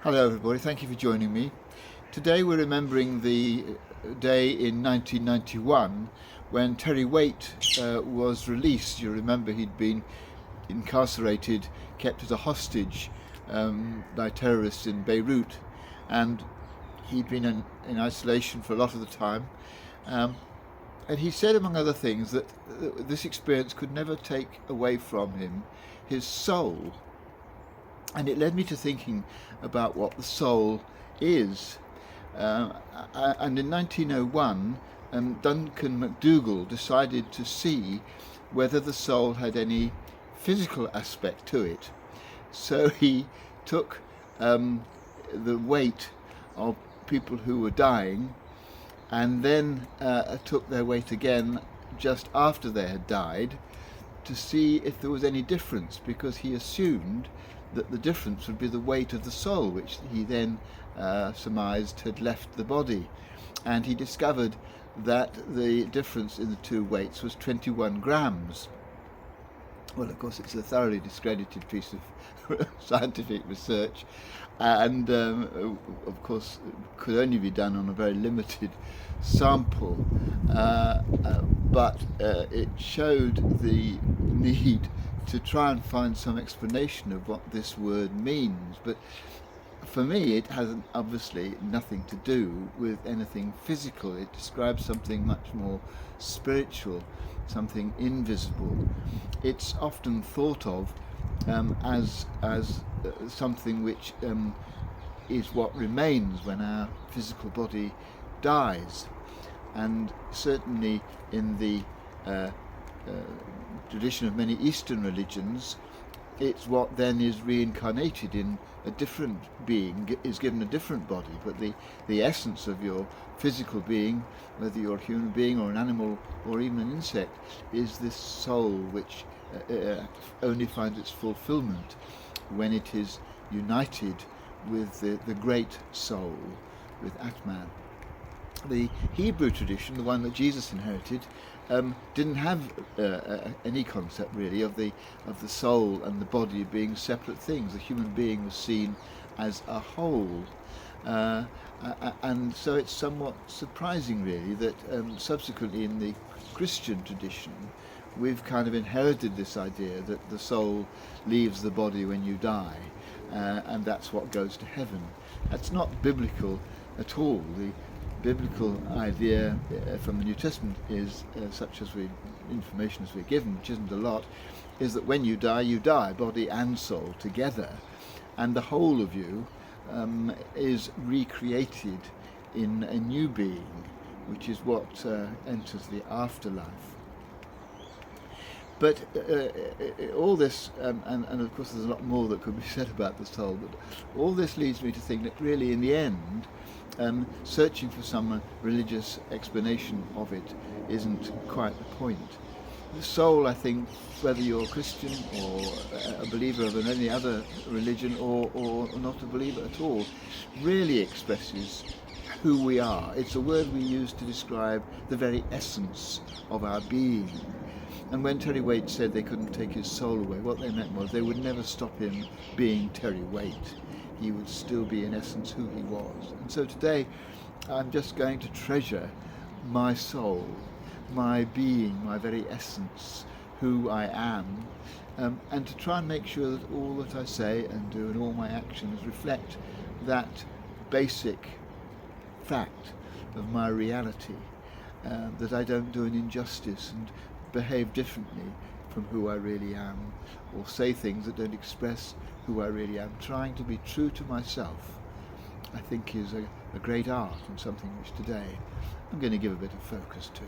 Hello everybody, thank you for joining me. Today we're remembering the day in 1991 when Terry Waite was released. You remember he'd been incarcerated, kept as a hostage by terrorists in Beirut, and he'd been in isolation for a lot of the time. And he said, among other things, that this experience could never take away from him his soul. And it led me to thinking about what the soul is. And in 1901, Duncan McDougall decided to see whether the soul had any physical aspect to it. So he took the weight of people who were dying and then took their weight again just after they had died to see if there was any difference, because he assumed that the difference would be the weight of the soul, which he then surmised had left the body. And he discovered that the difference in the two weights was 21 grams. Well, of course, it's a thoroughly discredited piece of scientific research, and of course could only be done on a very limited sample, but it showed the need to try and find some explanation of what this word means. But for me, it has obviously nothing to do with anything physical. It describes something much more spiritual, something invisible. It's often thought of as something which is what remains when our physical body dies. And certainly in the tradition of many Eastern religions, it's what then is reincarnated in a different being, is given a different body, but the essence of your physical being, whether you're a human being or an animal or even an insect, is this soul which only finds its fulfillment when it is united with the great soul, with Atman. The Hebrew tradition, the one that Jesus inherited, didn't have any concept really of the soul and the body being separate things. The human being was seen as a whole, and so it's somewhat surprising really that subsequently in the Christian tradition we've kind of inherited this idea that the soul leaves the body when you die, and that's what goes to heaven. That's not biblical at all. The biblical idea from the New Testament is, such as information as we're given, which isn't a lot, is that when you die, body and soul together, and the whole of you is recreated in a new being, which is what enters the afterlife. But all this, and of course there's a lot more that could be said about the soul, but all this leads me to think that really in the end, searching for some religious explanation of it isn't quite the point. The soul, I think, whether you're a Christian or a believer of any other religion or not a believer at all, really expresses who we are. It's a word we use to describe the very essence of our being. And when Terry Waite said they couldn't take his soul away, what they meant was they would never stop him being Terry Waite. He would still be in essence who he was. And so today I'm just going to treasure my soul, my being, my very essence, who I am, and to try and make sure that all that I say and do and all my actions reflect that basic fact of my reality, that I don't do an injustice and behave differently from who I really am, or say things that don't express who I really am. Trying to be true to myself, I think, is a great art, and something which today I'm going to give a bit of focus to.